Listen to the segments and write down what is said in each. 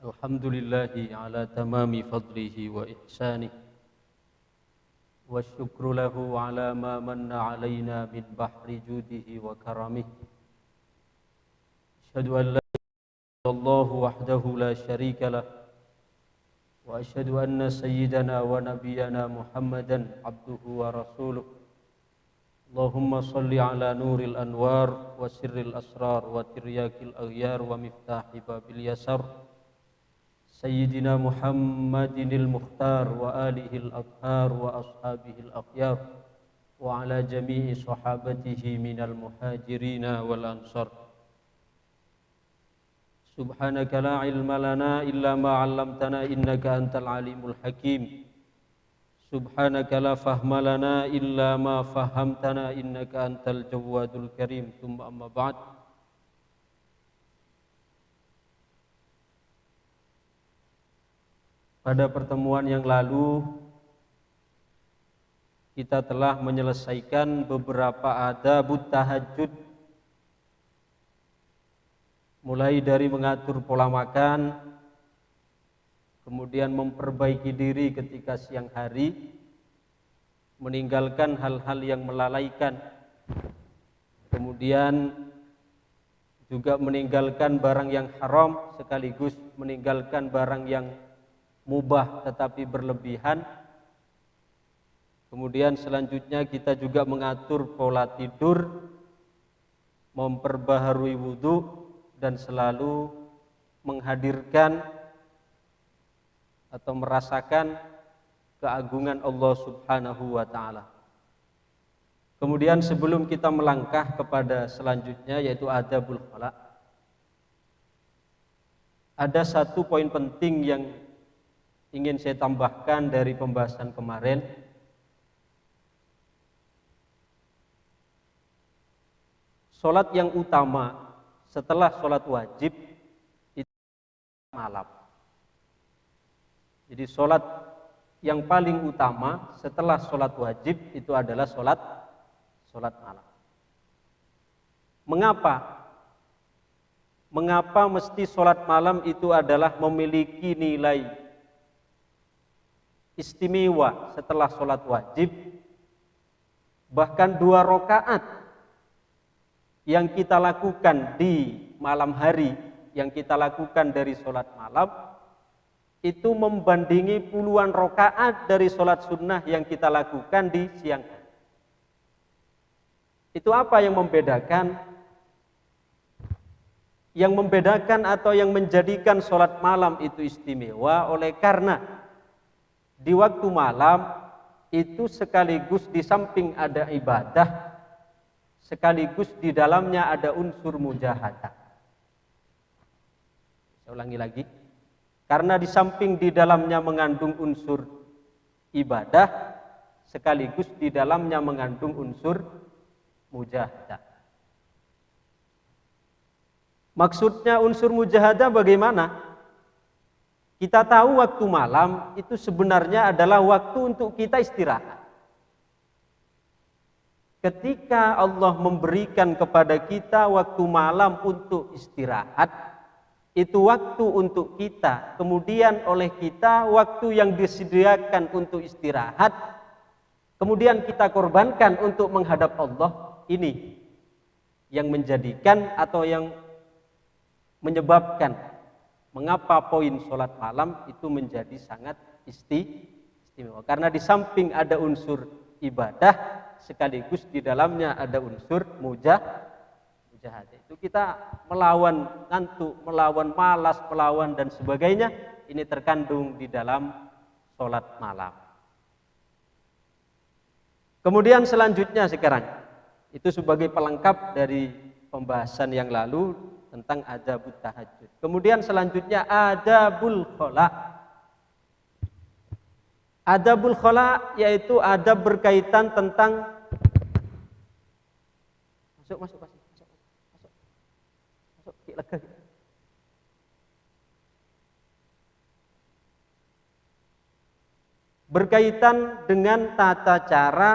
Alhamdulillahi ala tamami fadlihi wa ihsanih wa syukru lahu ala ma manna alaina min bahri judihi wa karamih. Asyhadu an la ilaha illallah wahdahu la syarika lah wa asyhadu anna sayyidana wa nabiyyana Muhammadan abduhu wa rasuluh. Allahumma salli ala nuril anwar wa sirril asrar wa tiryakil aghyar wa miftahi babil yasar Sayyidina Muhammadinil Mukhtar wa alihil athhar wa ashabihil akhyar wa ala jami'i sahabatihi minal muhajirina wal ansar. Subhanaka la ilma lana illa ma 'allamtana innaka antal alimul hakim. Subhanaka la fahma lana illa ma fahamtana innaka antal jawadul karim. Thumma amma ba'd. Pada pertemuan yang lalu kita telah menyelesaikan beberapa adabut tahajud, mulai dari mengatur pola makan, kemudian memperbaiki diri ketika siang hari, meninggalkan hal-hal yang melalaikan, kemudian juga meninggalkan barang yang haram sekaligus meninggalkan barang yang mubah tetapi berlebihan. Kemudian selanjutnya kita juga mengatur pola tidur, memperbaharui wudu, dan selalu menghadirkan atau merasakan keagungan Allah Subhanahu wa ta'ala. Kemudian sebelum kita melangkah kepada selanjutnya yaitu adabul khala, ada satu poin penting yang ingin saya tambahkan dari pembahasan kemarin. Salat yang utama setelah salat wajib itu malam. Jadi salat yang paling utama setelah salat wajib itu adalah salat malam. Mengapa? Mengapa mesti salat malam itu adalah memiliki nilai istimewa setelah sholat wajib? Bahkan 2 rakaat yang kita lakukan di malam hari, yang kita lakukan dari sholat malam, itu membandingi puluhan rakaat dari sholat sunnah yang kita lakukan di siang hari. Itu apa yang membedakan? Yang membedakan atau yang menjadikan sholat malam itu istimewa oleh karena di waktu malam itu sekaligus di samping ada ibadah, sekaligus di dalamnya ada unsur mujahadah. Saya ulangi lagi. Karena di samping di dalamnya mengandung unsur ibadah, sekaligus di dalamnya mengandung unsur mujahadah. Maksudnya unsur mujahadah bagaimana? Kita tahu waktu malam itu sebenarnya adalah waktu untuk kita istirahat. Ketika Allah memberikan kepada kita waktu malam untuk istirahat, itu waktu untuk kita. Kemudian oleh kita waktu yang disediakan untuk istirahat, kemudian kita korbankan untuk menghadap Allah. Ini yang menjadikan atau yang menyebabkan mengapa poin sholat malam itu menjadi sangat istimewa. Karena di samping ada unsur ibadah, sekaligus di dalamnya ada unsur mujahadah. Itu kita melawan ngantuk, melawan malas, melawan dan sebagainya. Ini terkandung di dalam sholat malam. Kemudian selanjutnya sekarang, itu sebagai pelengkap dari pembahasan yang lalu tentang adabut tahajud. Kemudian selanjutnya adabul khala. Adabul khala yaitu adab berkaitan tentang masuk lega. Berkaitan dengan tata cara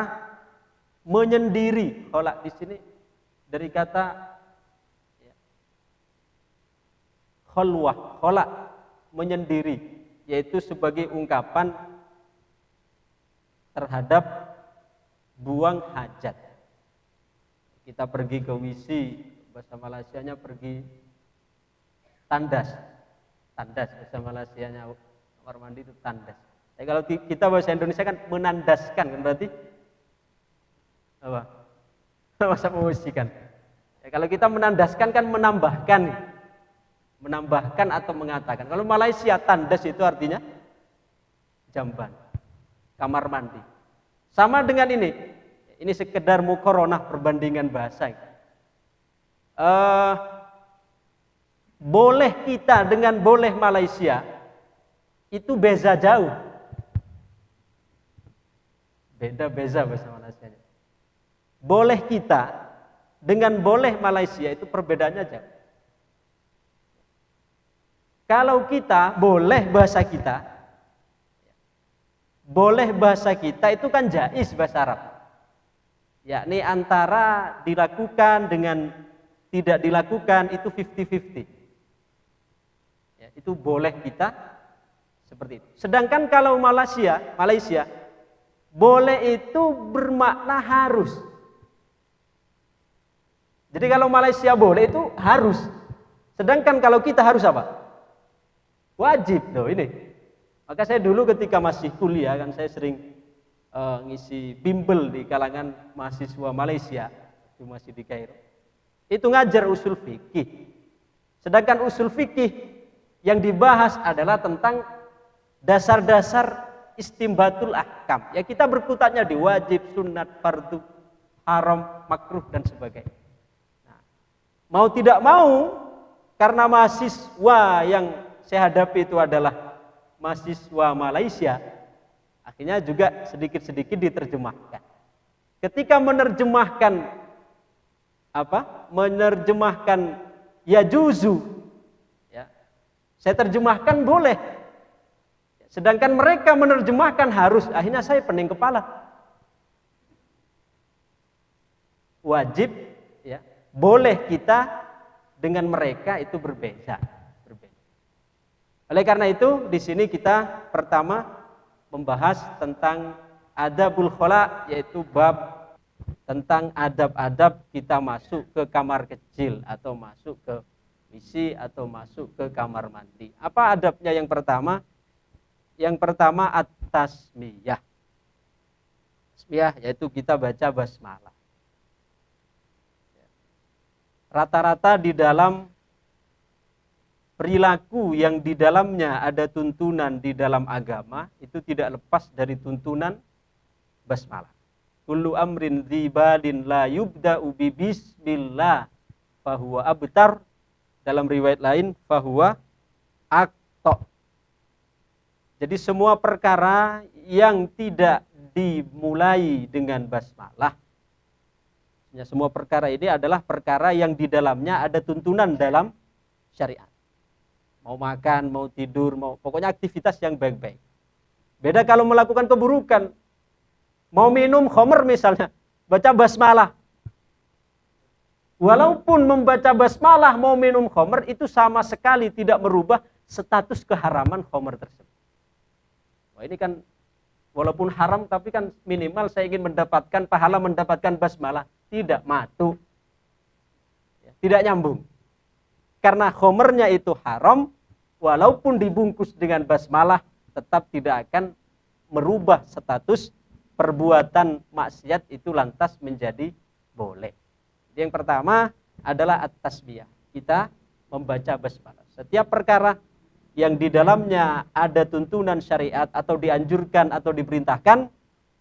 menyendiri. Khala di sini dari kata khalwah, khala menyendiri, yaitu sebagai ungkapan terhadap buang hajat. Kita pergi ke WC, bahasa Malaysianya pergi tandas. Tandas bahasa Malaysianya, kamar mandi itu tandas. Kalau kita bahasa Indonesia kan menandaskan, kan berarti apa? Masa membersihkan. Kalau kita menandaskan kan menambahkan atau mengatakan. Kalau Malaysia tandas itu artinya jamban, kamar mandi. Sama dengan ini sekedar muqaranah, perbandingan bahasa. Boleh kita dengan boleh Malaysia itu beza jauh. Beza bahasa Malaysianya. Boleh kita dengan boleh Malaysia itu perbedaannya jauh. Kalau kita boleh bahasa kita itu kan jaiz bahasa Arab. Yakni antara dilakukan dengan tidak dilakukan itu 50-50. Ya, itu boleh kita seperti itu. Sedangkan kalau Malaysia boleh itu bermakna harus. Jadi kalau Malaysia boleh itu harus. Sedangkan kalau kita harus apa? Wajib loh ini. Maka saya dulu ketika masih kuliah kan saya sering ngisi bimbel di kalangan mahasiswa Malaysia, itu masih di Kairo. Itu ngajar usul fikih. Sedangkan usul fikih yang dibahas adalah tentang dasar-dasar istimbatul ahkam. Ya kita berkutatnya di wajib, sunat, fardu, haram, makruh dan sebagainya. Nah, mau tidak mau karena mahasiswa yang saya hadapi itu adalah mahasiswa Malaysia, akhirnya juga sedikit-sedikit diterjemahkan. Ketika menerjemahkan ya juzu, ya, saya terjemahkan boleh. Sedangkan mereka menerjemahkan harus, akhirnya saya pening kepala. Wajib, ya, boleh kita dengan mereka itu berbeda. Oleh karena itu, di sini kita pertama membahas tentang adabul khala, yaitu bab tentang adab-adab kita masuk ke kamar kecil atau masuk ke WC atau masuk ke kamar mandi. Apa adabnya yang pertama? Yang pertama at-tasmiyah. Tasmiyah yaitu kita baca basmalah. Rata-rata di dalam perilaku yang di dalamnya ada tuntunan di dalam agama itu tidak lepas dari tuntunan basmalah. Kullu amrin dzibalin la yubda'u bi bismillah fahuwa abtar. Dalam riwayat lain fahuwa aqta. Jadi semua perkara yang tidak dimulai dengan basmalah, semua perkara ini adalah perkara yang di dalamnya ada tuntunan dalam syariat. Mau makan, mau tidur, pokoknya aktivitas yang baik-baik. Beda kalau melakukan keburukan. Mau minum khamr misalnya, baca basmalah. Walaupun membaca basmalah mau minum khamr itu sama sekali tidak merubah status keharaman khamr tersebut. Wah, ini kan walaupun haram tapi kan minimal saya ingin mendapatkan pahala mendapatkan basmalah. Tidak matu. Tidak nyambung. Karena khamrnya itu haram, walaupun dibungkus dengan basmalah tetap tidak akan merubah status perbuatan maksiat itu lantas menjadi boleh. Jadi yang pertama adalah at-tasbiyah. Kita membaca basmalah. Setiap perkara yang di dalamnya ada tuntunan syariat atau dianjurkan atau diperintahkan,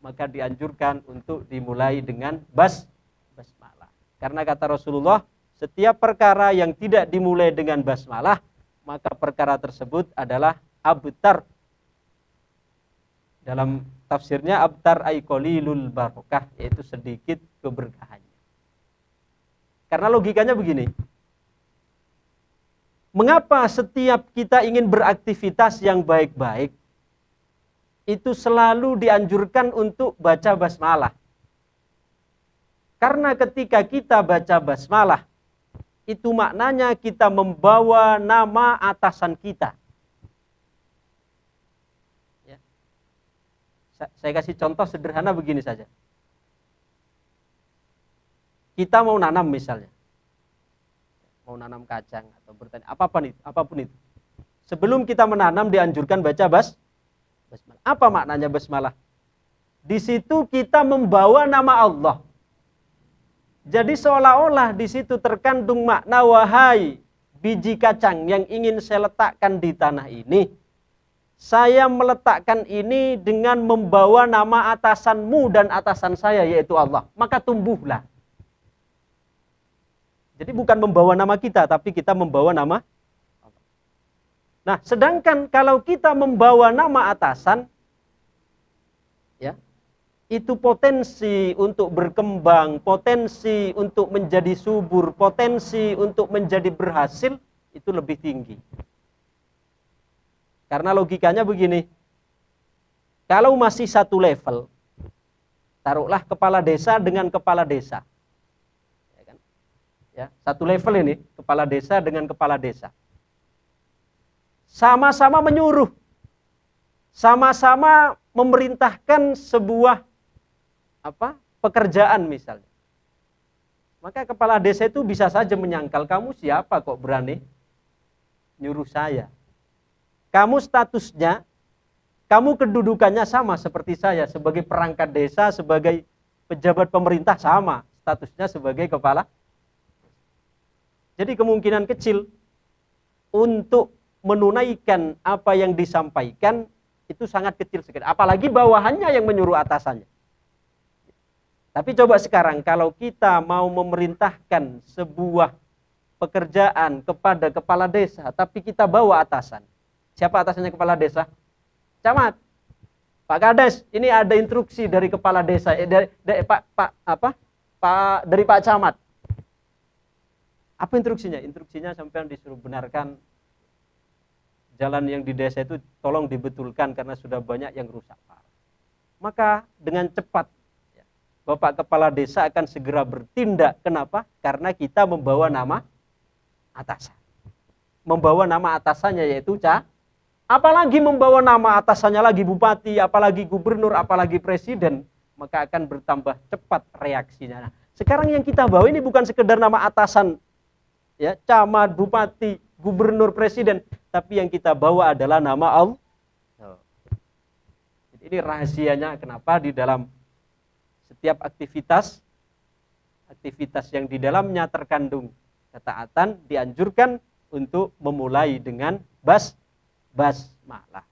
maka dianjurkan untuk dimulai dengan basmalah. Karena kata Rasulullah, setiap perkara yang tidak dimulai dengan basmalah, maka perkara tersebut adalah abtar. Dalam tafsirnya abtar ay qalilul barakah, yaitu sedikit keberkahannya. Karena logikanya begini. Mengapa setiap kita ingin beraktivitas yang baik-baik itu selalu dianjurkan untuk baca basmalah? Karena ketika kita baca basmalah, itu maknanya kita membawa nama atasan kita. Saya kasih contoh sederhana begini saja. Kita mau nanam misalnya. Mau nanam kacang atau bertani, apapun itu. Sebelum kita menanam dianjurkan baca basmalah. Apa maknanya basmalah? Di situ kita membawa nama Allah. Jadi seolah-olah di situ terkandung makna, wahai biji kacang yang ingin saya letakkan di tanah ini, saya meletakkan ini dengan membawa nama atasanmu dan atasan saya, yaitu Allah. Maka tumbuhlah. Jadi bukan membawa nama kita, tapi kita membawa nama Allah. Nah, sedangkan kalau kita membawa nama atasan, ya, itu potensi untuk berkembang, potensi untuk menjadi subur, potensi untuk menjadi berhasil, itu lebih tinggi. Karena logikanya begini, kalau masih satu level, taruhlah kepala desa dengan kepala desa. Ya kan? Ya, satu level ini, kepala desa dengan kepala desa. Sama-sama menyuruh, sama-sama memerintahkan sebuah pekerjaan misalnya. Maka kepala desa itu bisa saja menyangkal, kamu siapa kok berani nyuruh saya? Kamu statusnya, kamu kedudukannya sama seperti saya, sebagai perangkat desa, sebagai pejabat pemerintah sama, statusnya sebagai kepala. Jadi kemungkinan kecil untuk menunaikan apa yang disampaikan itu sangat kecil sekali. Apalagi bawahannya yang menyuruh atasannya. Tapi coba sekarang kalau kita mau memerintahkan sebuah pekerjaan kepada kepala desa, tapi kita bawa atasan. Siapa atasannya kepala desa? Camat. Pak Kades, ini ada instruksi dari kepala desa, dari Pak Camat. Apa instruksinya? Instruksinya sampai disuruh benarkan jalan yang di desa itu tolong dibetulkan karena sudah banyak yang rusak. Maka dengan cepat Bapak Kepala Desa akan segera bertindak. Kenapa? Karena kita membawa nama atasan. Membawa nama atasannya yaitu apalagi membawa nama atasannya lagi bupati, apalagi gubernur, apalagi presiden, maka akan bertambah cepat reaksinya. Nah, sekarang yang kita bawa ini bukan sekedar nama atasan, ya, camat, bupati, gubernur, presiden, tapi yang kita bawa adalah nama Allah. Jadi ini rahasianya kenapa di dalam setiap aktivitas yang di dalamnya terkandung ketaatan dianjurkan untuk memulai dengan basmalah.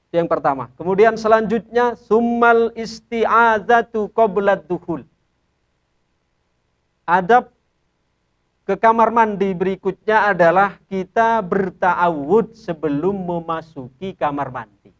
Itu yang pertama. Kemudian selanjutnya summal isti'adzatu qoblad dukhul. Adab ke kamar mandi berikutnya adalah kita berta'awud sebelum memasuki kamar mandi.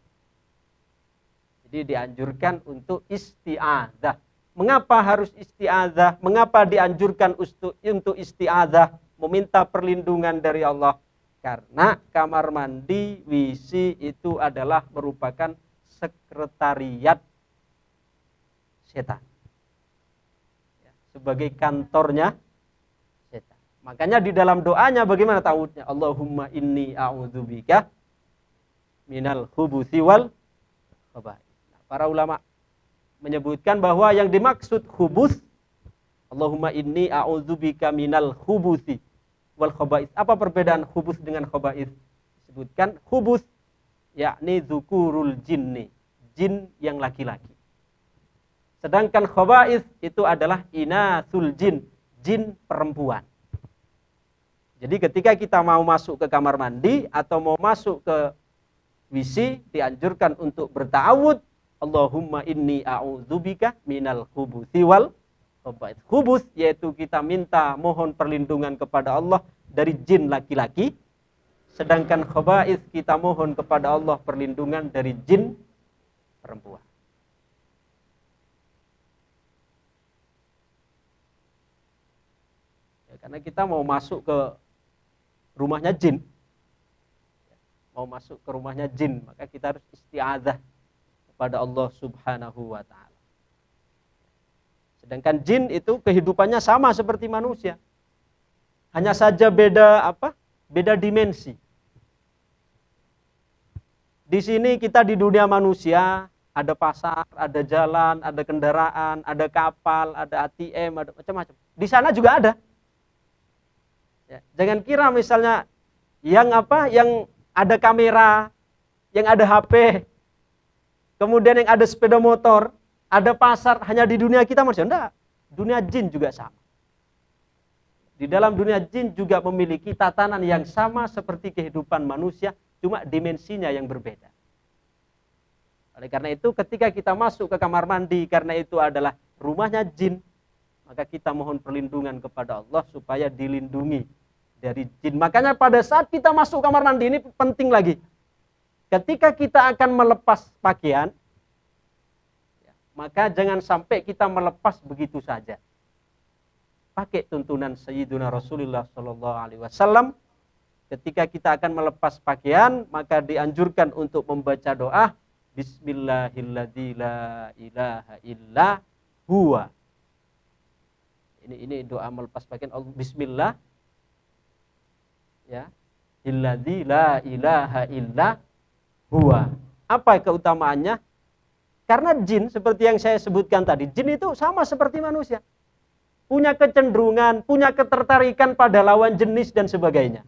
Jadi dianjurkan untuk isti'adzah. Mengapa harus isti'adzah? Mengapa dianjurkan untuk isti'adzah? Meminta perlindungan dari Allah. Karena kamar mandi, WC itu adalah merupakan sekretariat setan. Ya, sebagai kantornya setan. Makanya di dalam doanya bagaimana ta'awudnya? Allahumma inni a'udzubika minal khubuthi wal khaba'ith. Nah, para ulama menyebutkan bahwa yang dimaksud khubuth, Allahumma inni a'udzubika minal khubuthi wal khaba'ith. Apa perbedaan khubuth dengan khaba'ith? Disebutkan khubuth yakni dzukurul jinni, jin yang laki-laki. Sedangkan khaba'ith itu adalah inasul jin, jin perempuan. Jadi ketika kita mau masuk ke kamar mandi atau mau masuk ke WC, dianjurkan untuk berta'awud, Allahumma inni a'udzubika minal khubuthi wal khaba'ith. Khubuth yaitu kita minta mohon perlindungan kepada Allah dari jin laki-laki. Sedangkan khaba'ith kita mohon kepada Allah perlindungan dari jin perempuan. Ya, karena kita mau masuk ke rumahnya jin. Mau masuk ke rumahnya jin, maka kita harus isti'adzah kepada Allah Subhanahu wa ta'ala. Sedangkan jin itu kehidupannya sama seperti manusia. Hanya saja beda Beda dimensi. Di sini kita di dunia manusia Ada pasar, ada jalan, ada kendaraan, ada kapal, ada ATM, ada macam-macam. Di sana juga ada. Ya, jangan kira misalnya yang ada kamera, yang ada HP, kemudian yang ada sepeda motor, ada pasar hanya di dunia kita manusia. Enggak, dunia jin juga sama. Di dalam dunia jin juga memiliki tatanan yang sama seperti kehidupan manusia, cuma dimensinya yang berbeda. Oleh karena itu ketika kita masuk ke kamar mandi, karena itu adalah rumahnya jin, maka kita mohon perlindungan kepada Allah supaya dilindungi dari jin. Makanya pada saat kita masuk kamar mandi ini penting lagi. Ketika kita akan melepas pakaian, maka jangan sampai kita melepas begitu saja. Pakai tuntunan Sayyiduna Rasulullah SAW. Ketika kita akan melepas pakaian, maka dianjurkan untuk membaca doa Bismillahilladzi la ilaha illa huwa. Ini doa melepas pakaian. Bismillah. Ya. Illadzi la ilaha illa huwa. Apa keutamaannya? Karena jin seperti yang saya sebutkan tadi, jin itu sama seperti manusia. Punya kecenderungan, punya ketertarikan pada lawan jenis dan sebagainya.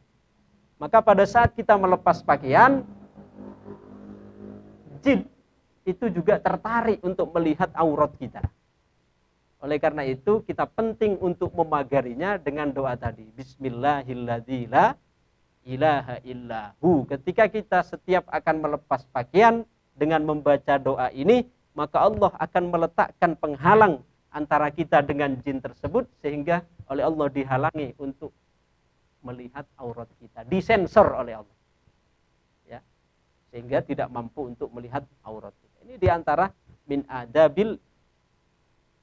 Maka pada saat kita melepas pakaian, jin itu juga tertarik untuk melihat aurat kita. Oleh karena itu kita penting untuk memagarinya dengan doa tadi. Bismillahilladzi la ilaha illahu. Ketika kita setiap akan melepas pakaian dengan membaca doa ini, maka Allah akan meletakkan penghalang antara kita dengan jin tersebut sehingga oleh Allah dihalangi untuk melihat aurat kita. Disensor oleh Allah. Sehingga tidak mampu untuk melihat aurat kita. Ini diantara min adabil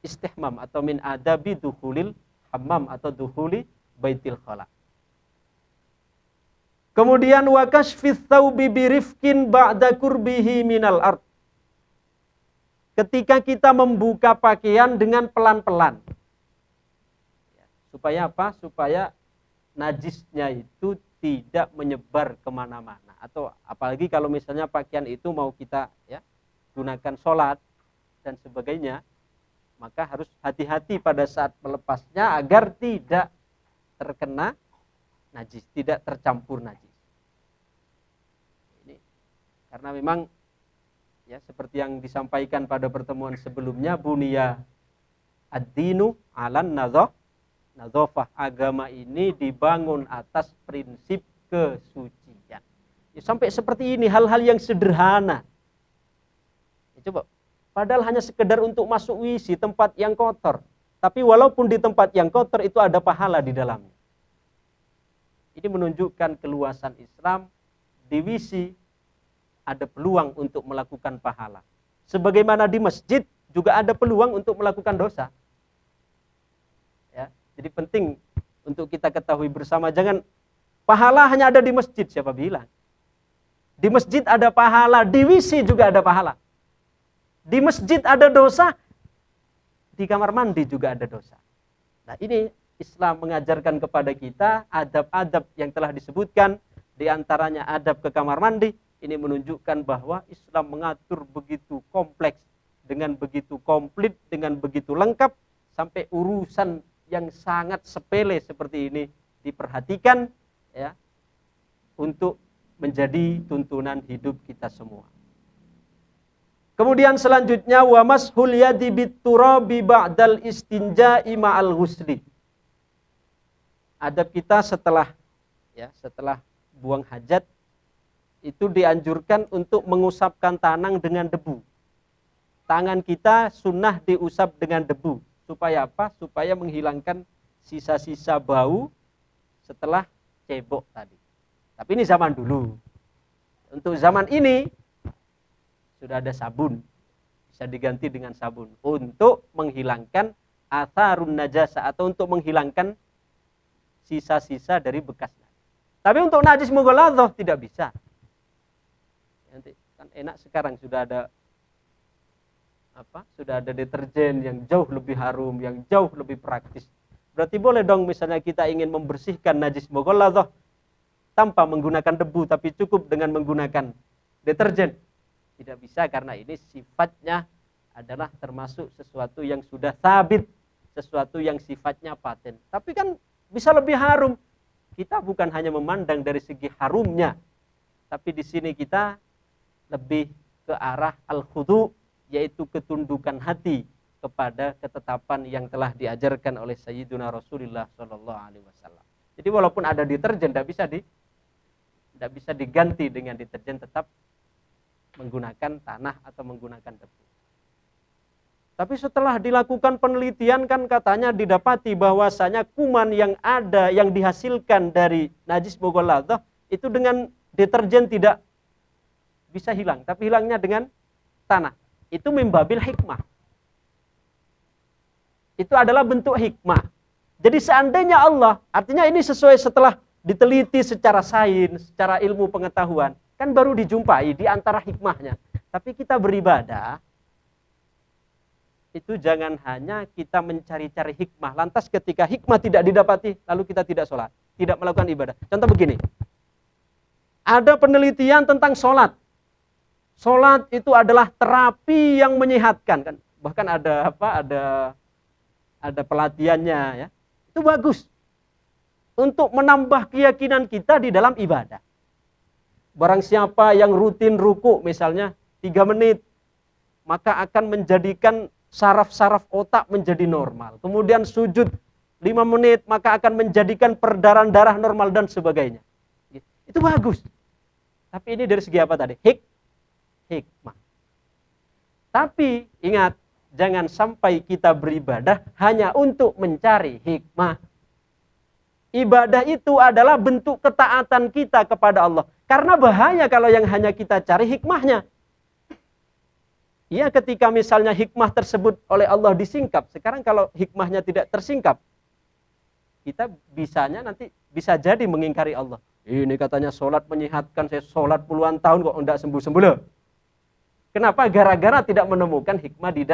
istihmam atau min adabi dukhulil hammam atau dukhuli baitil khala. Kemudian wa kashfith thawbi birifkin ba'da kurbihi minal ard. Ketika kita membuka pakaian dengan pelan-pelan. Supaya apa? Supaya najisnya itu tidak menyebar kemana-mana. Atau apalagi kalau misalnya pakaian itu mau kita gunakan sholat dan sebagainya, maka harus hati-hati pada saat melepasnya agar tidak terkena najis, tidak tercampur najis. Ini karena memang seperti yang disampaikan pada pertemuan sebelumnya, bunia ad-dinu 'alan nadzafah. Agama ini dibangun atas prinsip kesucian. Sampai seperti ini, hal-hal yang sederhana. Coba, padahal hanya sekedar untuk masuk WC, tempat yang kotor. Tapi walaupun di tempat yang kotor itu ada pahala di dalamnya. Ini menunjukkan keluasan Islam. Di WC ada peluang untuk melakukan pahala. Sebagaimana di masjid juga ada peluang untuk melakukan dosa. Jadi penting untuk kita ketahui bersama, jangan pahala hanya ada di masjid, siapa bilang? Di masjid ada pahala, di WC juga ada pahala. Di masjid ada dosa, di kamar mandi juga ada dosa. Nah, ini Islam mengajarkan kepada kita adab-adab yang telah disebutkan, di antaranya adab ke kamar mandi. Ini menunjukkan bahwa Islam mengatur begitu kompleks, dengan begitu komplit, dengan begitu lengkap, sampai urusan yang sangat sepele seperti ini diperhatikan untuk menjadi tuntunan hidup kita semua. Kemudian selanjutnya wa mashul yadi biturabi ba'dal istinja'i ma'al ghusli. Adab kita setelah buang hajat itu dianjurkan untuk mengusapkan tangan dengan debu. Tangan kita sunnah diusap dengan debu. Supaya apa? Supaya menghilangkan sisa-sisa bau setelah cebok tadi. Tapi ini zaman dulu. Untuk zaman ini sudah ada sabun. Bisa diganti dengan sabun. Untuk menghilangkan atharun najasa atau untuk menghilangkan sisa-sisa dari bekas. Tapi untuk najis mughaladzah tidak bisa. Nanti kan enak sekarang sudah ada deterjen yang jauh lebih harum, yang jauh lebih praktis. Berarti boleh dong misalnya kita ingin membersihkan najis mughaladzah tanpa menggunakan debu, tapi cukup dengan menggunakan deterjen. Tidak bisa, karena ini sifatnya adalah termasuk sesuatu yang sudah sabit, sesuatu yang sifatnya paten. Tapi kan bisa lebih harum. Kita bukan hanya memandang dari segi harumnya, tapi di sini kita lebih ke arah al-khudu, yaitu ketundukan hati kepada ketetapan yang telah diajarkan oleh Sayyiduna Rasulullah SAW. Jadi walaupun ada deterjen, tidak bisa diganti dengan deterjen, tetap menggunakan tanah atau menggunakan debu. Tapi setelah dilakukan penelitian kan katanya didapati bahwasanya kuman yang ada, yang dihasilkan dari najis mughalladah itu dengan deterjen tidak bisa hilang, tapi hilangnya dengan tanah. Itu mimbabil hikmah. Itu adalah bentuk hikmah. Jadi seandainya Allah, artinya ini sesuai setelah diteliti secara sains, secara ilmu pengetahuan, kan baru dijumpai di antara hikmahnya. Tapi kita beribadah, itu jangan hanya kita mencari-cari hikmah. Lantas ketika hikmah tidak didapati, lalu kita tidak sholat, tidak melakukan ibadah. Contoh begini, ada penelitian tentang sholat. Sholat itu adalah terapi yang menyehatkan, kan? Bahkan ada pelatihannya, ya. Itu bagus untuk menambah keyakinan kita di dalam ibadah. Barang siapa yang rutin ruku misalnya 3 menit, maka akan menjadikan saraf-saraf otak menjadi normal. Kemudian sujud 5 menit, maka akan menjadikan peredaran darah normal dan sebagainya. Itu bagus. Tapi ini dari segi apa tadi? Hikmah. Tapi ingat, jangan sampai kita beribadah hanya untuk mencari hikmah. Ibadah itu adalah bentuk ketaatan kita kepada Allah. Karena bahaya kalau yang hanya kita cari hikmahnya. Ya, ketika misalnya hikmah tersebut oleh Allah disingkap. Sekarang kalau hikmahnya tidak tersingkap, kita bisa jadi mengingkari Allah. Ini katanya sholat menyehatkan, saya sholat puluhan tahun kok enggak sembuh-sembuh loh. Kenapa? Gara-gara tidak menemukan hikmah di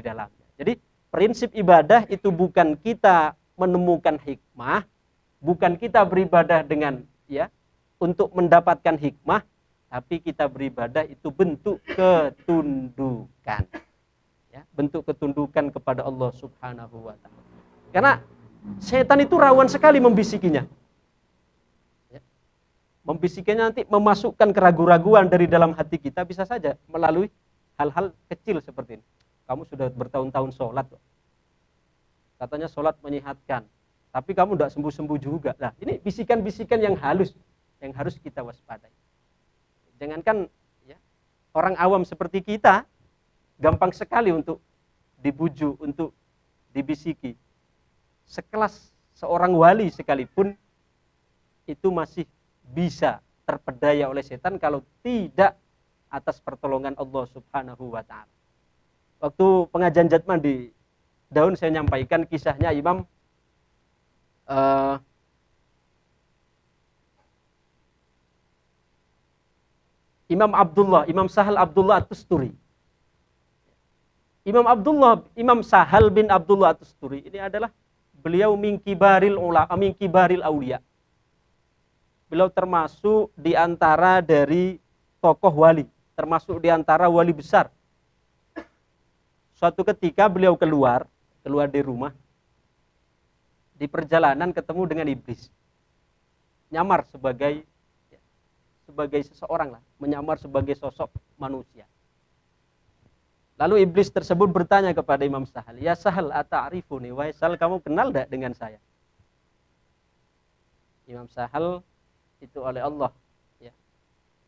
dalamnya. Jadi prinsip ibadah itu bukan kita menemukan hikmah, bukan kita beribadah dengan untuk mendapatkan hikmah, tapi kita beribadah itu bentuk ketundukan. Ya, bentuk ketundukan kepada Allah Subhanahu wa taala. Karena setan itu rawan sekali membisikinya. Ya. Membisikinya nanti memasukkan keraguan-raguan dari dalam hati kita, bisa saja melalui hal-hal kecil seperti ini. Kamu sudah bertahun-tahun sholat, katanya sholat menyehatkan, tapi kamu tidak sembuh-sembuh juga. Nah, ini bisikan-bisikan yang halus yang harus kita waspadai. Jangankan orang awam seperti kita, gampang sekali untuk dibujuk, untuk dibisiki. Sekelas seorang wali sekalipun, itu masih bisa terpedaya oleh setan kalau tidak atas pertolongan Allah Subhanahu wa ta'ala. Waktu pengajian Jatman di Daun, saya nyampaikan kisahnya Imam Sahal Abdullah At-Tusturi. Imam Sahal bin Abdullah At-Tusturi ini adalah beliau min kibaril aulia. Beliau termasuk di antara dari tokoh wali, termasuk di antara wali besar. Suatu ketika beliau keluar dari rumah, di perjalanan ketemu dengan iblis. Nyamar sebagai seseorang lah, menyamar sebagai sosok manusia. Lalu iblis tersebut bertanya kepada Imam Sahal, "Ya Sahal, ata'rifuni? Wahai Sahal, kamu kenal enggak dengan saya?" Imam Sahal itu oleh Allah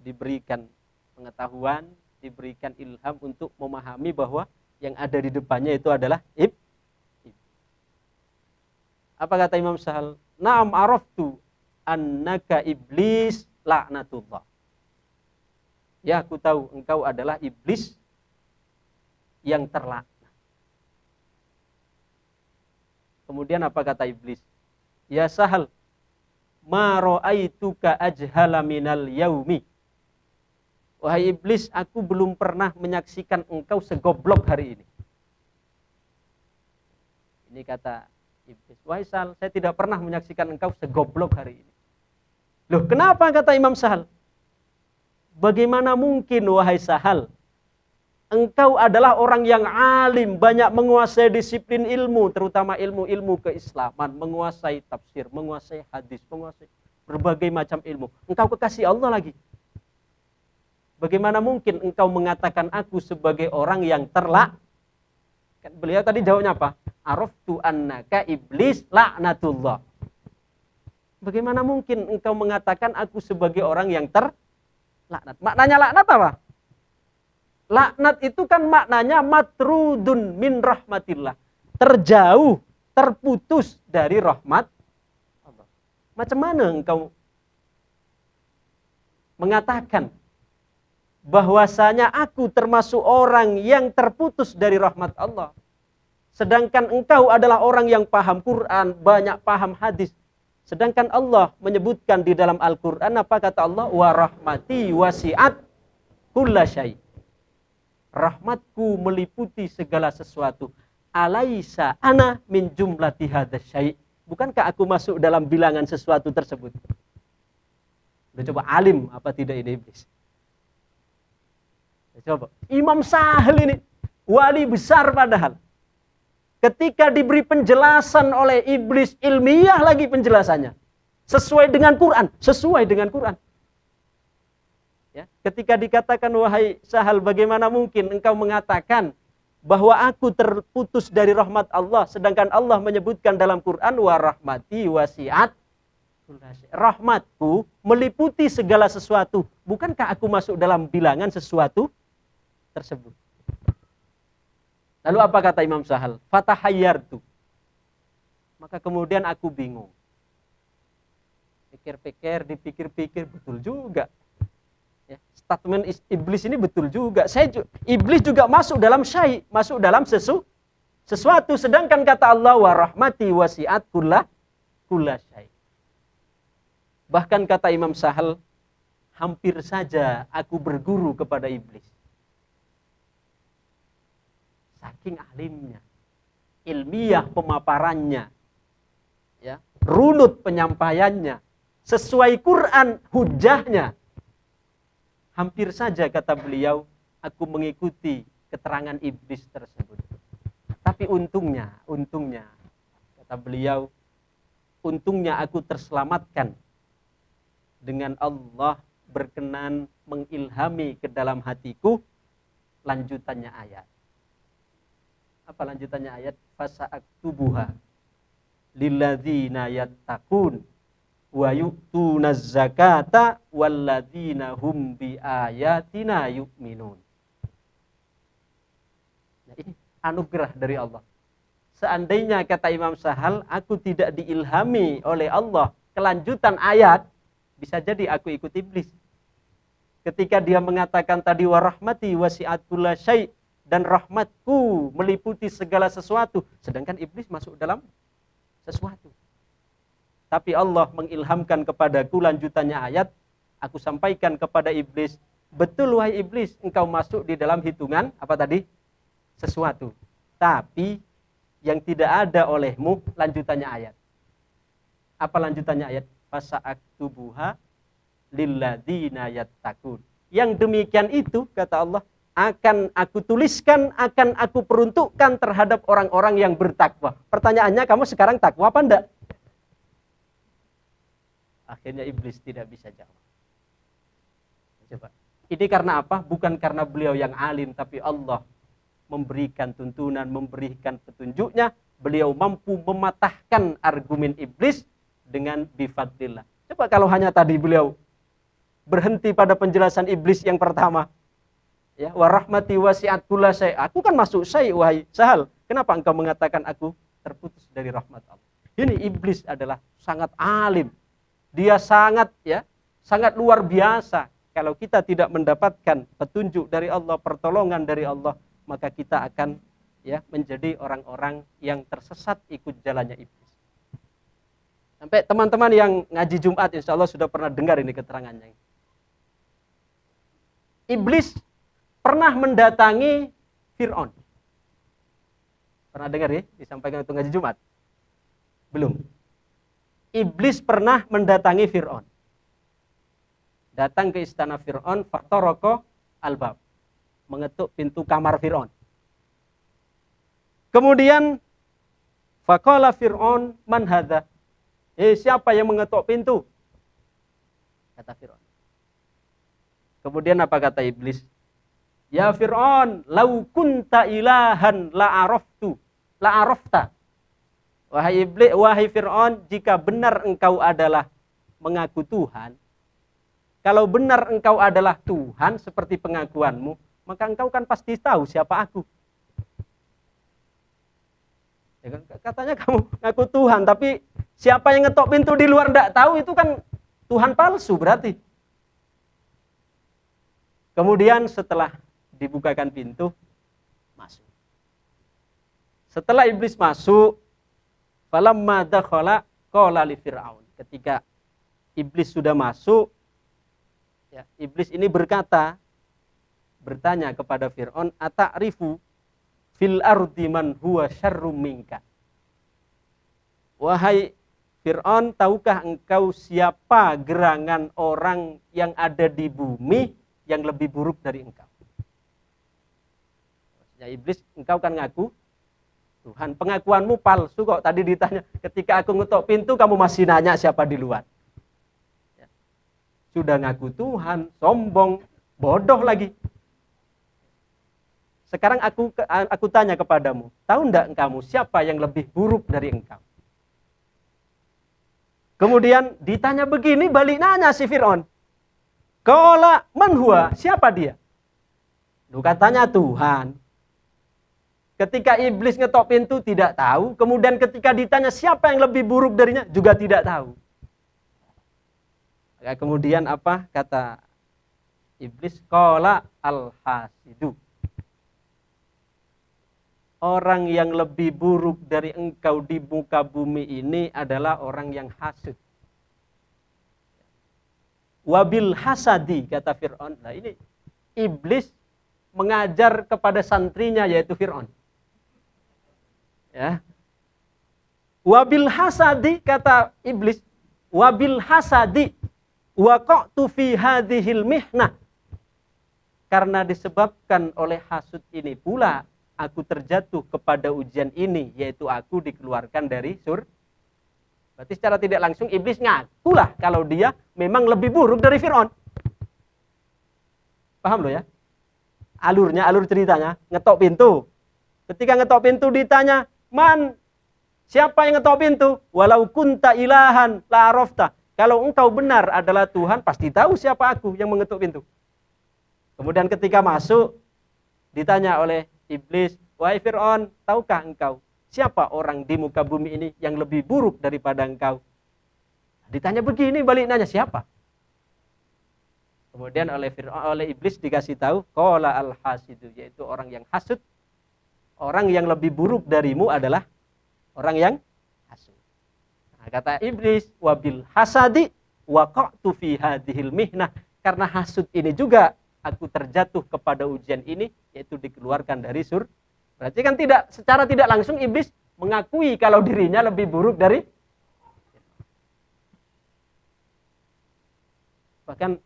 diberikan pengetahuan, diberikan ilham untuk memahami bahwa yang ada di depannya itu adalah iblis. Apa kata Imam Sahal? "Na'am araftu annaka iblis laknatullah." Ya, aku tahu engkau adalah iblis yang terlaknat. Kemudian apa kata iblis? "Ya Sahal, ma ra'aituka ajhala minal yaumi." Wahai iblis, aku belum pernah menyaksikan engkau segoblok hari ini. Ini kata iblis, "Wahai Sahal, saya tidak pernah menyaksikan engkau segoblok hari ini." Loh, kenapa? Kata Imam Sahal. Bagaimana mungkin wahai Sahal, engkau adalah orang yang alim, banyak menguasai disiplin ilmu, terutama ilmu-ilmu keislaman, menguasai tafsir, menguasai hadis, menguasai berbagai macam ilmu. Engkau kekasih Allah lagi. Bagaimana mungkin engkau mengatakan aku sebagai orang yang terlak? Beliau tadi jawabnya apa? Araftu annaka iblis laknatullah. Bagaimana mungkin engkau mengatakan aku sebagai orang yang terlaknat? Maknanya laknat apa? Laknat itu kan maknanya matrudun min rahmatillah. Terjauh, terputus dari rahmat Allah. Macam mana engkau mengatakan bahwasanya aku termasuk orang yang terputus dari rahmat Allah? Sedangkan engkau adalah orang yang paham Quran, banyak paham hadis. Sedangkan Allah menyebutkan di dalam Al-Quran, apa kata Allah? Wa rahmati wasi'at kulla syai'. Rahmatku meliputi segala sesuatu. Alaisa ana min jumlati hadza syai'. Bukankah aku masuk dalam bilangan sesuatu tersebut? Udah coba alim apa tidak ini iblis? Coba. Imam Sahal ini wali besar padahal. Ketika diberi penjelasan oleh iblis, ilmiah lagi penjelasannya. Sesuai dengan Quran. Sesuai dengan Quran. Ya, ketika dikatakan, wahai Sahal, bagaimana mungkin engkau mengatakan bahwa aku terputus dari rahmat Allah. Sedangkan Allah menyebutkan dalam Quran, wa rahmati wasi'at. Rahmatku meliputi segala sesuatu. Bukankah aku masuk dalam bilangan sesuatu tersebut? Lalu apa kata Imam Sahal? Fatahayyartu. Maka kemudian aku bingung. Pikir-pikir, dipikir-pikir, betul juga. Ya, statement iblis ini betul juga. Iblis juga masuk dalam syai', masuk dalam sesuatu. Sedangkan kata Allah, wa rahmati wasi'at kulla syai'. Bahkan kata Imam Sahal, hampir saja aku berguru kepada iblis. Saking alimnya, ilmiah pemaparannya, ya, runut penyampaiannya, sesuai Quran hujahnya. Hampir saja kata beliau, aku mengikuti keterangan iblis tersebut. Tapi untungnya, kata beliau, untungnya aku terselamatkan dengan Allah berkenan mengilhami ke dalam hatiku lanjutannya ayat. Apa lanjutannya ayat? Fasa'aktubuha lilladzina yattaqun wa yu'tunaz zakata walladzina hum biayatina yu'minun. Nah, ini anugerah dari Allah. Seandainya kata Imam Sahal, aku tidak diilhami oleh Allah kelanjutan ayat, bisa jadi aku ikut iblis. Ketika dia mengatakan tadi wa rahmati wasi'at kulla syai', dan rahmatku meliputi segala sesuatu, sedangkan iblis masuk dalam sesuatu. Tapi Allah mengilhamkan kepadaku lanjutannya ayat, aku sampaikan kepada iblis, betul wahai iblis, engkau masuk di dalam hitungan apa tadi? Sesuatu. Tapi yang tidak ada olehmu lanjutannya ayat. Apa lanjutannya ayat? Fasa'aktubuha lilladzina yattaqun. Yang demikian itu kata Allah, akan aku tuliskan, akan aku peruntukkan terhadap orang-orang yang bertakwa. Pertanyaannya, kamu sekarang takwa apa enggak? Akhirnya iblis tidak bisa jawab. Coba. Ini karena apa? Bukan karena beliau yang alim, tapi Allah memberikan tuntunan, memberikan petunjuknya. Beliau mampu mematahkan argumen iblis dengan bifadlillah. Coba kalau hanya tadi beliau berhenti pada penjelasan iblis yang pertama, ya, wa rahmati wasi'at kulla syai'. Aku kan masuk syai', wahai Sahal. Kenapa engkau mengatakan aku terputus dari rahmat Allah? Ini iblis adalah sangat alim. Dia sangat luar biasa. Kalau kita tidak mendapatkan petunjuk dari Allah, pertolongan dari Allah, maka kita akan menjadi orang-orang yang tersesat ikut jalannya iblis. Sampai teman-teman yang ngaji Jumat insya Allah sudah pernah dengar ini keterangannya. Iblis pernah mendatangi Fir'aun. Pernah dengar ya? Disampaikan untuk ngaji Jumat? Belum. Iblis pernah mendatangi Fir'aun. datang ke istana Fir'aun, fataraka albab, mengetuk pintu kamar Fir'aun. Kemudian faqala Fir'aun, man hadza? Siapa yang mengetuk pintu? Kata Fir'aun. Kemudian apa kata iblis? Ya Fir'aun, lau kunta ilahan la arafta. Wahai iblis, wahai Fir'aun, jika benar engkau adalah mengaku Tuhan, kalau benar engkau adalah Tuhan seperti pengakuanmu, maka engkau kan pasti tahu siapa aku. Ya kan? Katanya kamu ngaku Tuhan, tapi siapa yang ngetok pintu di luar tidak tahu, itu kan Tuhan palsu berarti. Kemudian setelah dibukakan pintu, masuk. Setelah iblis masuk, falamma dakhala qala li Fir'aun. Ketika iblis sudah masuk, ya, iblis ini bertanya kepada Fir'aun, ata'rifu fil ardi man huwa syarrum minka. Wahai Fir'aun, tahukah engkau siapa gerangan orang yang ada di bumi yang lebih buruk dari engkau? Ya iblis, engkau kan ngaku Tuhan, pengakuanmu palsu kok. Tadi ditanya, ketika aku ngetok pintu kamu masih nanya siapa di luar. Ya. Sudah ngaku Tuhan, sombong, bodoh lagi. Sekarang aku tanya kepadamu, tahu enggak kamu siapa yang lebih buruk dari engkau? Kemudian ditanya begini, balik nanya si Fir'aun. Qala man huwa? Siapa dia? Lu katanya Tuhan. Ketika iblis ngetok pintu tidak tahu, kemudian ketika ditanya siapa yang lebih buruk darinya juga tidak tahu. Ya, kemudian apa kata iblis? Qala al-hasidu. Orang yang lebih buruk dari engkau di muka bumi ini adalah orang yang hasud. Wabil hasadi, kata Fir'aun. Nah ini iblis mengajar kepada santrinya yaitu Fir'aun. Ya. Wabil hasadi, kata iblis, wabil hasadi waqa'tu fi hadhil mihnah. Karena disebabkan oleh hasud ini pula aku terjatuh kepada ujian ini, yaitu aku dikeluarkan dari surga. Berarti secara tidak langsung iblis ngakulah kalau dia memang lebih buruk dari Fir'aun. Paham lo ya? Alur ceritanya, ngetok pintu. Ketika ngetok pintu ditanya, man, siapa yang ngetok pintu? Walau kunta ilahan la arafta. Kalau engkau benar adalah Tuhan, pasti tahu siapa aku yang mengetuk pintu. Kemudian ketika masuk, ditanya oleh iblis, wahai Fir'aun, tahukah engkau siapa orang di muka bumi ini yang lebih buruk daripada engkau? Ditanya begini, balik nanya siapa? Kemudian oleh iblis dikasih tahu, qala al-hasidu, yaitu orang yang hasud. Orang yang lebih buruk darimu adalah orang yang hasud. Nah, kata iblis, wabil hasadi waqa'tu fi hadhil mihnah. Karena hasud ini juga aku terjatuh kepada ujian ini, yaitu dikeluarkan dari surga. Berarti kan secara tidak langsung iblis mengakui kalau dirinya lebih buruk dari. Bahkan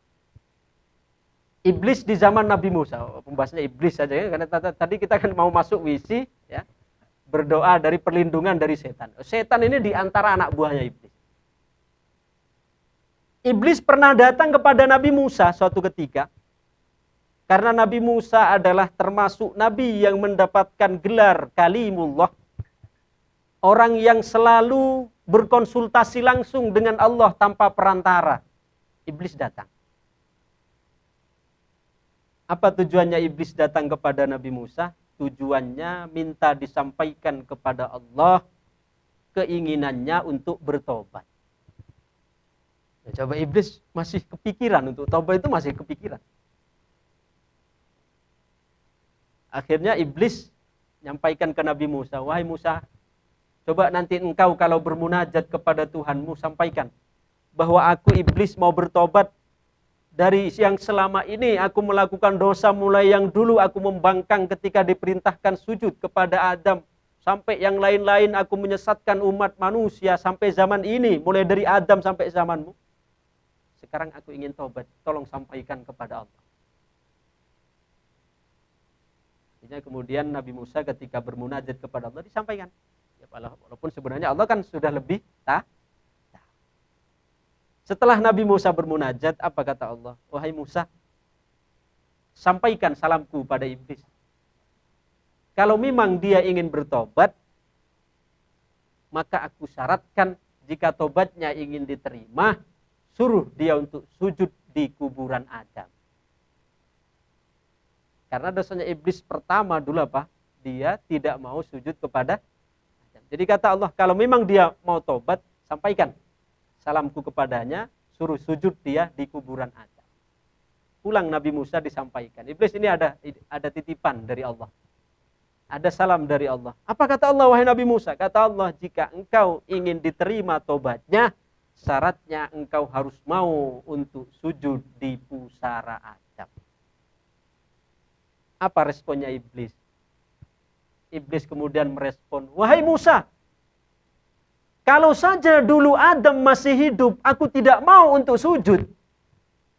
iblis di zaman Nabi Musa, pembahasannya iblis saja ya, karena tadi kita kan mau masuk wisi ya, berdoa dari perlindungan dari setan. Setan ini di antara anak buahnya iblis. Iblis pernah datang kepada Nabi Musa suatu ketika, karena Nabi Musa adalah termasuk nabi yang mendapatkan gelar Kalimullah, orang yang selalu berkonsultasi langsung dengan Allah tanpa perantara. Iblis datang. Apa tujuannya iblis datang kepada Nabi Musa? Tujuannya minta disampaikan kepada Allah keinginannya untuk bertobat. Ya, coba iblis masih kepikiran untuk tobat, itu masih kepikiran. Akhirnya iblis nyampaikan ke Nabi Musa, wahai Musa, coba nanti engkau kalau bermunajat kepada Tuhanmu, sampaikan bahwa aku iblis mau bertobat dari yang selama ini aku melakukan dosa, mulai yang dulu aku membangkang ketika diperintahkan sujud kepada Adam, sampai yang lain-lain aku menyesatkan umat manusia sampai zaman ini, mulai dari Adam sampai zamanmu. sekarang aku ingin tobat, tolong sampaikan kepada Allah. Kemudian Nabi Musa ketika bermunajat kepada Allah disampaikan. Ya, walaupun sebenarnya Allah kan sudah lebih tahu. Setelah Nabi Musa bermunajat, apa kata Allah? Wahai Musa, sampaikan salamku pada iblis. Kalau memang dia ingin bertobat, maka aku syaratkan jika tobatnya ingin diterima, suruh dia untuk sujud di kuburan Adam. Karena dosanya iblis pertama dulu apa? Dia tidak mau sujud kepada Adam. Jadi kata Allah, kalau memang dia mau tobat, sampaikan salamku kepadanya, suruh sujud dia di kuburan Adam. Pulang Nabi Musa disampaikan. Iblis ini ada titipan dari Allah. Ada salam dari Allah. Apa kata Allah, wahai Nabi Musa? Kata Allah, jika engkau ingin diterima tobatnya, syaratnya engkau harus mau untuk sujud di pusara Adam. Apa responnya iblis? Iblis kemudian merespon, wahai Musa, kalau saja dulu Adam masih hidup, aku tidak mau untuk sujud.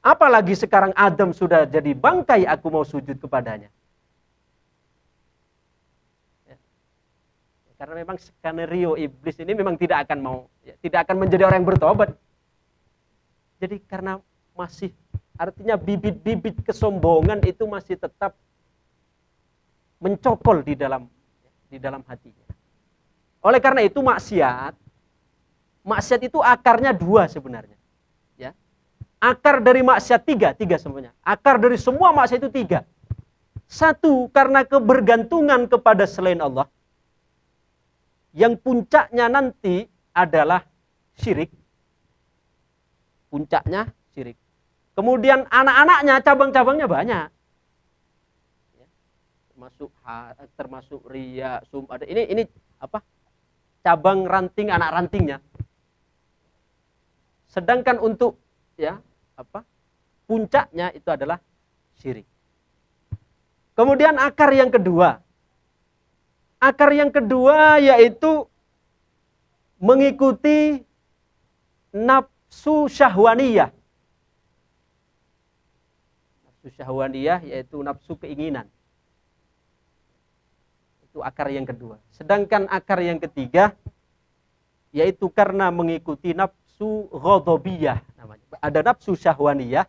Apalagi sekarang Adam sudah jadi bangkai, aku mau sujud kepadanya. Ya. Karena memang skenario iblis ini memang tidak akan mau, ya, tidak akan menjadi orang yang bertobat. Jadi karena masih, artinya bibit-bibit kesombongan itu masih tetap mencokol di dalam hatinya. Oleh karena itu maksiat itu akarnya dua sebenarnya. Ya. Akar dari maksiat tiga semuanya. Akar dari semua maksiat itu tiga. Satu, karena kebergantungan kepada selain Allah. Yang puncaknya nanti adalah syirik. Puncaknya syirik. Kemudian anak-anaknya, cabang-cabangnya banyak. Termasuk riya, ada ini apa? Cabang ranting, anak rantingnya. Sedangkan untuk puncaknya itu adalah syirik. Kemudian akar yang kedua. Akar yang kedua yaitu mengikuti nafsu syahwaniyah. Nafsu syahwaniyah yaitu nafsu keinginan. Itu akar yang kedua. Sedangkan akar yang ketiga yaitu karena mengikuti nafsu ghadabiyah namanya. Ada nafsu syahwaniyah,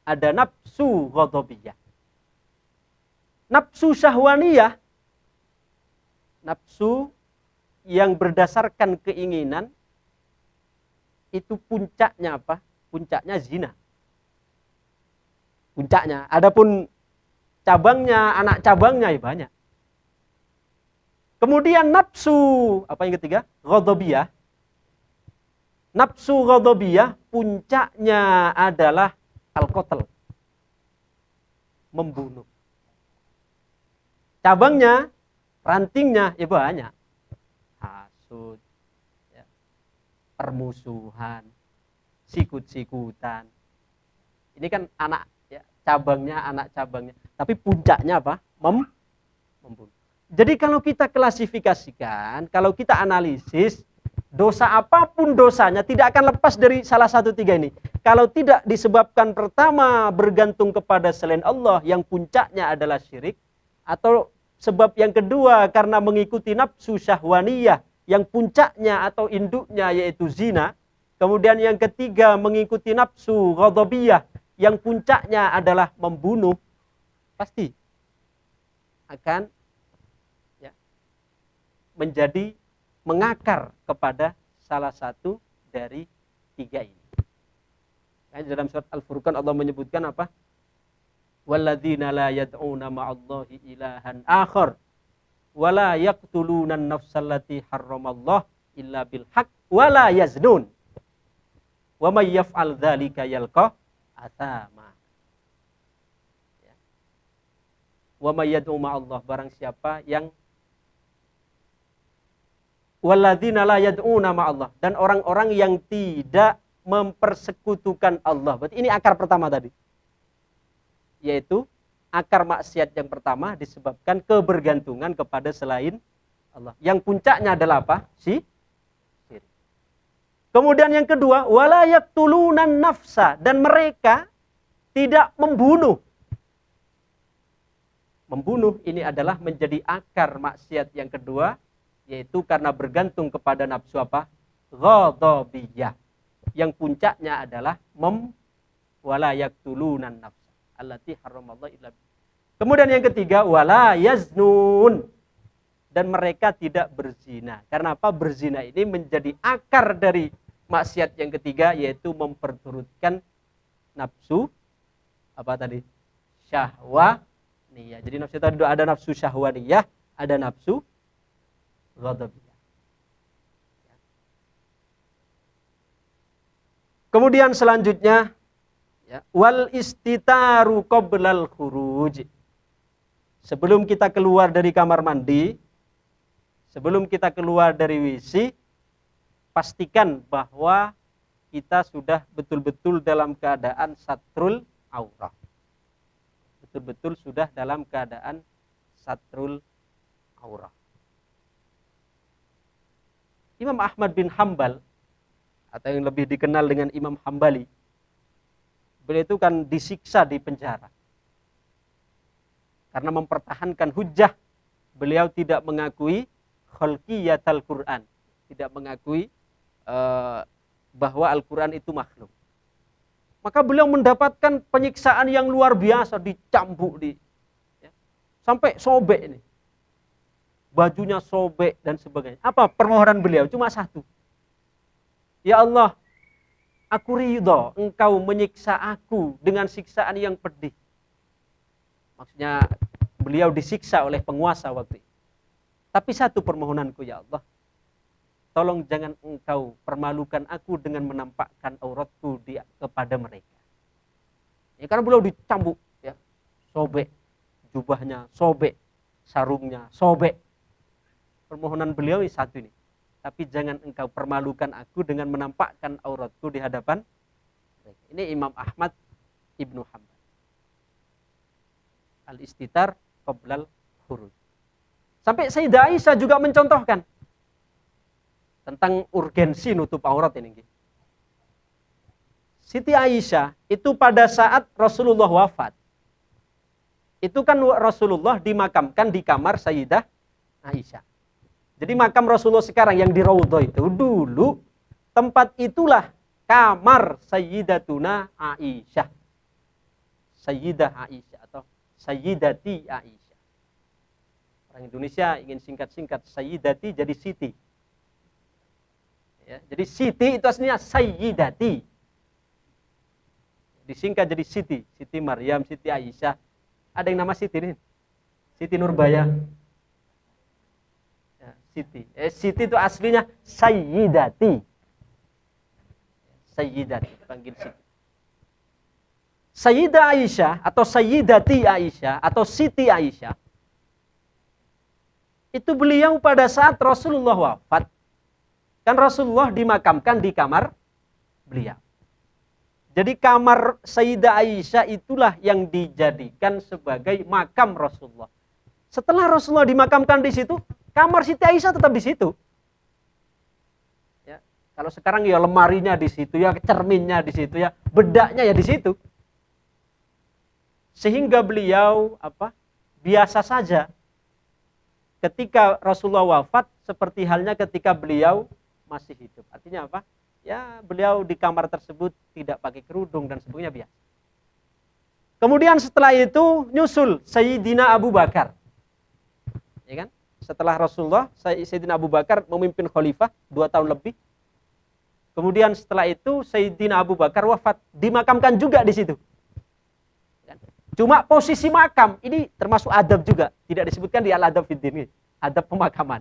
ada nafsu ghadabiyah. Nafsu syahwaniyah, nafsu yang berdasarkan keinginan, itu puncaknya apa? Puncaknya zina. Puncaknya. Adapun cabangnya, anak cabangnya ya banyak. Kemudian nafsu, apa yang ketiga? Ghadabiyah. Nafsu ghadabiyah puncaknya adalah al-qatl. Membunuh. Cabangnya, rantingnya ya banyak. Hasud, ya, permusuhan, sikut-sikutan. Ini kan anak cabangnya. Tapi puncaknya apa? Membunuh. Jadi kalau kita klasifikasikan, kalau kita analisis, dosa apapun dosanya tidak akan lepas dari salah satu tiga ini. Kalau tidak disebabkan pertama bergantung kepada selain Allah yang puncaknya adalah syirik, atau sebab yang kedua karena mengikuti nafsu syahwaniyah yang puncaknya atau induknya yaitu zina, kemudian yang ketiga mengikuti nafsu ghadabiyah yang puncaknya adalah membunuh, pasti akan menjadi mengakar kepada salah satu dari tiga ini. Dalam surat Al-Furqan Allah menyebutkan apa? Walladzina la yad'una ma'allahi ilahan akhar wa la yaqtuluna an-nafsal lati harramallah illa bil haqq wa la yaznun. Wa may yaf'al dzalika yalqa athama. Wa may yad'u ma'allah, barang siapa yang walladzina la yad'una ma'allah, dan orang-orang yang tidak mempersekutukan Allah. Berarti ini akar pertama tadi. Yaitu akar maksiat yang pertama disebabkan kebergantungan kepada selain Allah. Yang puncaknya adalah apa? Syirik. Kemudian yang kedua, wala yaqtulunan nafsa, dan mereka tidak membunuh. Membunuh ini adalah menjadi akar maksiat yang kedua, yaitu karena bergantung kepada nafsu apa? Ghadabiyah. Yang puncaknya adalah wala yaqtulunan nafsa allati haramallahu illa. Kemudian yang ketiga, wala yaznun, dan mereka tidak berzina. Karena apa? Berzina ini menjadi akar dari maksiat yang ketiga, yaitu memperturutkan nafsu apa tadi? Syahwaniyah. Jadi nafsu itu ada nafsu syahwaniyah, ada nafsu ghadabiyah. Kemudian selanjutnya, ya, wal istitaru qoblal khuruj. Sebelum kita keluar dari kamar mandi, sebelum kita keluar dari WC, pastikan bahwa kita sudah betul-betul dalam keadaan satrul aurah. Betul-betul sudah dalam keadaan satrul aurah. Imam Ahmad bin Hambal, atau yang lebih dikenal dengan Imam Hambali, beliau itu kan disiksa di penjara. Karena mempertahankan hujjah, beliau tidak mengakui khalqiyatul Quran, tidak mengakui bahwa Al-Quran itu makhluk. Maka beliau mendapatkan penyiksaan yang luar biasa, dicambuk sampai sobek ini. Bajunya sobek dan sebagainya. Apa permohonan beliau? Cuma satu. Ya Allah, aku ridho engkau menyiksa aku dengan siksaan yang pedih. Maksudnya beliau disiksa oleh penguasa waktu itu. Tapi satu permohonanku, ya Allah, tolong jangan engkau permalukan aku dengan menampakkan auratku kepada mereka. Ya, karena beliau dicambuk, ya, sobek, jubahnya sobek, sarungnya sobek. Permohonan beliau satu ini. Tapi jangan engkau permalukan aku dengan menampakkan auratku di hadapan mereka. Ini Imam Ahmad Ibnu Hanbal. Al-istitar qoblal khuruj. Sampai Sayyidah Aisyah juga mencontohkan tentang urgensi nutup aurat ini. Siti Aisyah itu pada saat Rasulullah wafat, itu kan Rasulullah dimakamkan di kamar Sayyidah Aisyah. Jadi makam Rasulullah sekarang yang di Raudhah itu, dulu tempat itulah kamar Sayyidatuna Aisyah. Sayyidah Aisyah atau Sayyidati Aisyah. Orang Indonesia ingin singkat-singkat Sayyidati jadi Siti. Ya, jadi Siti itu aslinya Sayyidati. Disingkat jadi Siti. Siti Maryam, Siti Aisyah. Ada yang nama Siti nih? Siti Nurbaya. Ya, Siti. Siti itu aslinya Sayyidati. Sayyidati, panggil Siti. Sayyidah Aisyah atau Sayyidati Aisyah atau Siti Aisyah, itu beliau pada saat Rasulullah wafat, kan Rasulullah dimakamkan di kamar beliau. Jadi kamar Sayyidah Aisyah itulah yang dijadikan sebagai makam Rasulullah. Setelah Rasulullah dimakamkan di situ, kamar Siti Aisyah tetap di situ. Ya, kalau sekarang ya lemarinya di situ, ya cerminnya di situ, ya bedaknya ya di situ. Sehingga beliau biasa saja ketika Rasulullah wafat, seperti halnya ketika beliau masih hidup. Artinya apa? Ya, beliau di kamar tersebut tidak pakai kerudung dan sebagainya, biasa. Kemudian setelah itu nyusul Sayyidina Abu Bakar. Ya kan? Setelah Rasulullah, Sayyidina Abu Bakar memimpin khalifah 2 tahun lebih. Kemudian setelah itu Sayyidina Abu Bakar wafat, dimakamkan juga di situ. Cuma posisi makam ini termasuk adab juga, tidak disebutkan di al-adab fiddin, adab pemakaman.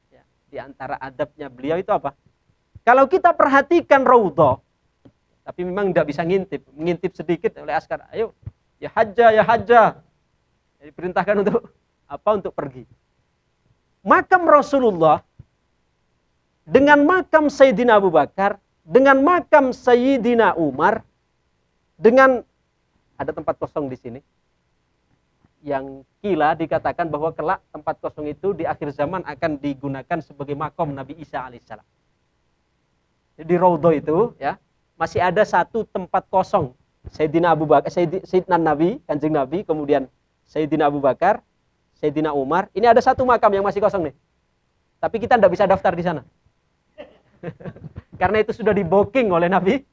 Ya, di antara adabnya beliau itu apa? Kalau kita perhatikan Raudhah, tapi memang tidak bisa ngintip sedikit oleh askar. Ayo, ya hajjah. Jadi perintahkan untuk untuk pergi. Makam Rasulullah dengan makam Sayyidina Abu Bakar, dengan makam Sayyidina Umar, dengan ada tempat kosong di sini. Yang kila dikatakan bahwa kelak tempat kosong itu di akhir zaman akan digunakan sebagai makom Nabi Isa alaihissalam. Di Raudhah itu ya, masih ada satu tempat kosong. Sayyidina Abu Bakar, Sayyidina Nabi, Kanjeng Nabi, kemudian Sayyidina Abu Bakar, Sayyidina Umar. Ini ada satu makam yang masih kosong nih. Tapi kita tidak bisa daftar di sana. Karena itu sudah di-booking oleh Nabi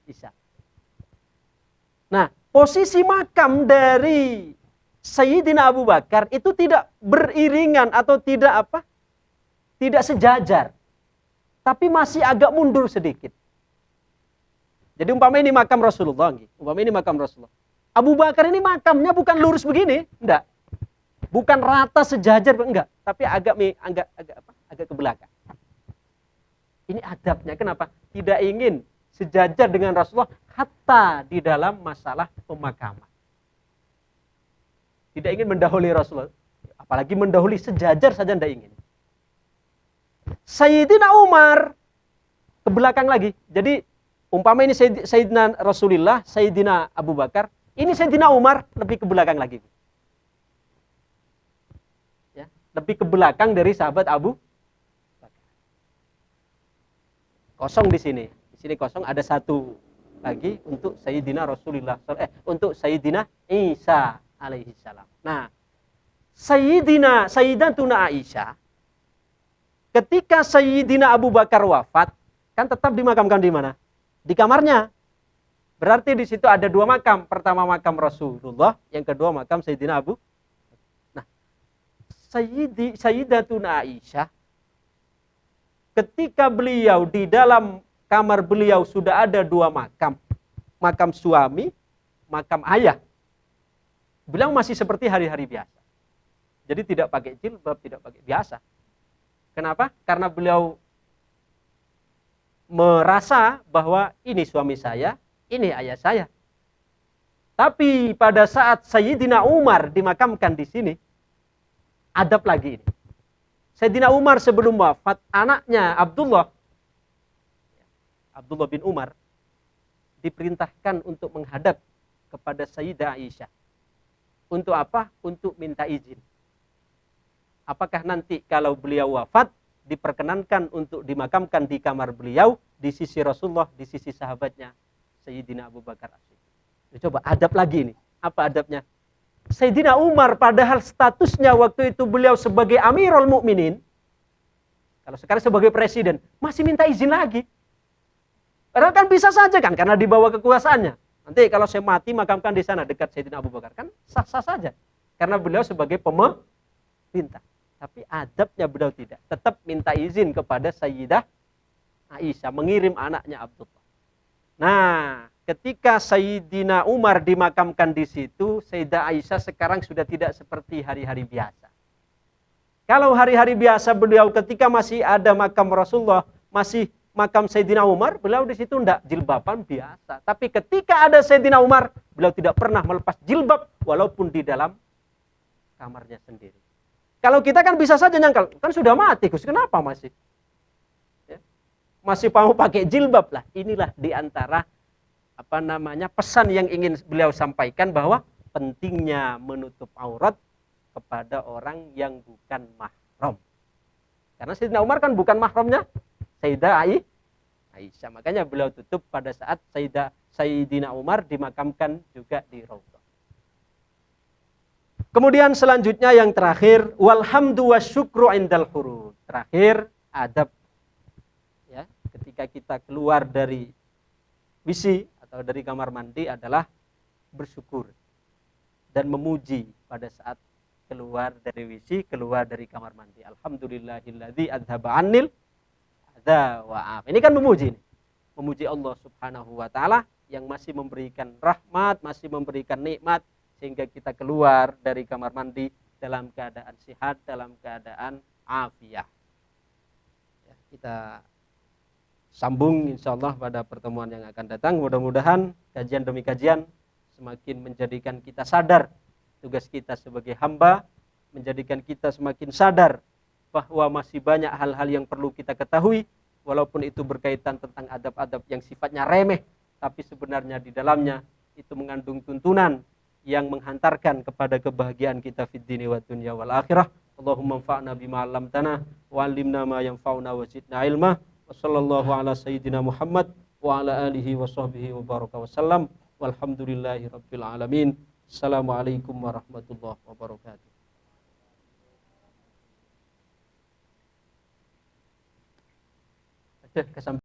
Isa. Nah, posisi makam dari Sayyidina Abu Bakar itu tidak beriringan atau tidak apa? Tidak sejajar. Tapi masih agak mundur sedikit. Jadi umpama ini makam Rasulullah, umpama ini makam Rasulullah. Abu Bakar ini makamnya bukan lurus begini, enggak. Bukan rata sejajar, enggak, tapi agak ke belakang. Ini adabnya. Kenapa? Tidak ingin sejajar dengan Rasulullah hatta di dalam masalah pemakaman. Tidak ingin mendahului Rasulullah, apalagi mendahului sejajar saja tidak ingin. Sayyidina Umar ke belakang lagi. Jadi umpama ini Sayyidina Rasulullah, Sayyidina Abu Bakar, ini Sayyidina Umar lebih ke belakang lagi. Ya, lebih ke belakang dari sahabat Abu Bakar. Kosong di sini. Di sini kosong, ada satu lagi untuk Sayyidina Rasulullah, untuk Sayyidina Isa alaihi salam. Nah, Sayyidatuna Aisyah ketika Sayyidina Abu Bakar wafat, kan tetap dimakamkan di mana? Di kamarnya. Berarti di situ ada dua makam. Pertama makam Rasulullah, yang kedua makam Sayyidina Abu. Nah, Sayyidatuna Aisyah, ketika beliau di dalam kamar beliau sudah ada dua makam. Makam suami, makam ayah. Beliau masih seperti hari-hari biasa. Jadi tidak pakai jilbab, tidak pakai biasa. Kenapa? Karena beliau merasa bahwa ini suami saya, ini ayah saya. Tapi pada saat Sayyidina Umar dimakamkan di sini, adab lagi ini. Sayyidina Umar sebelum wafat, anaknya Abdullah bin Umar, diperintahkan untuk menghadap kepada Sayyidah Aisyah. Untuk apa? Untuk minta izin. Apakah nanti kalau beliau wafat, diperkenankan untuk dimakamkan di kamar beliau, di sisi Rasulullah, di sisi sahabatnya, Sayyidina Abu Bakar As-Siddiq. Coba adab lagi nih. Apa adabnya? Sayyidina Umar padahal statusnya waktu itu beliau sebagai Amirul Mukminin, kalau sekarang sebagai presiden, masih minta izin lagi. Padahal kan bisa saja kan, karena dibawa kekuasaannya. Nanti kalau saya mati makamkan di sana dekat Sayyidina Abu Bakar, kan sah-sah saja. Karena beliau sebagai pemerintah. Tapi adabnya beliau tidak. Tetap minta izin kepada Sayyidah Aisyah mengirim anaknya Abdullah. Nah, ketika Sayyidina Umar dimakamkan di situ, Sayyidah Aisyah sekarang sudah tidak seperti hari-hari biasa. Kalau hari-hari biasa beliau ketika masih ada makam Rasulullah, masih makam Sayyidina Umar, beliau di situ tidak jilbaban biasa. Tapi ketika ada Sayyidina Umar, beliau tidak pernah melepas jilbab walaupun di dalam kamarnya sendiri. Kalau kita kan bisa saja nyangkal, kan sudah mati, Gus, kenapa masih? Ya, masih mau pakai jilbab lah. Inilah diantara pesan yang ingin beliau sampaikan, bahwa pentingnya menutup aurat kepada orang yang bukan mahram. Karena Sayyidina Umar kan bukan mahramnya Sayyidah Aisyah. Makanya beliau tutup pada saat Sayyidina Umar dimakamkan juga di Raudhah. Kemudian selanjutnya yang terakhir, walhamdu wasyukru indal khurud. Terakhir, adab. Ya, ketika kita keluar dari WC atau dari kamar mandi adalah bersyukur dan memuji pada saat keluar dari WC, keluar dari kamar mandi. Alhamdulillahilladzi adzhaba annil adza wa af. Ini kan memuji nih. Memuji Allah Subhanahu wa taala yang masih memberikan rahmat, masih memberikan nikmat, sehingga kita keluar dari kamar mandi dalam keadaan sehat, dalam keadaan afiah. Ya, kita sambung insya Allah pada pertemuan yang akan datang. Mudah-mudahan kajian demi kajian semakin menjadikan kita sadar tugas kita sebagai hamba, menjadikan kita semakin sadar bahwa masih banyak hal-hal yang perlu kita ketahui, walaupun itu berkaitan tentang adab-adab yang sifatnya remeh, tapi sebenarnya di dalamnya itu mengandung tuntunan yang menghantarkan kepada kebahagiaan kita fid dini wa dunya wal akhirah. Allahumma anfa'na bima 'allamtana wa 'allimna ma yanfa'una wa zidna ilma Wassallallahu ala sayyidina Muhammad wa ala alihi wa sahbihi wa baraka wasallam. Walhamdulillahi rabbil alamin. Assalamualaikum warahmatullahi wabarakatuh. Ada kesampaian.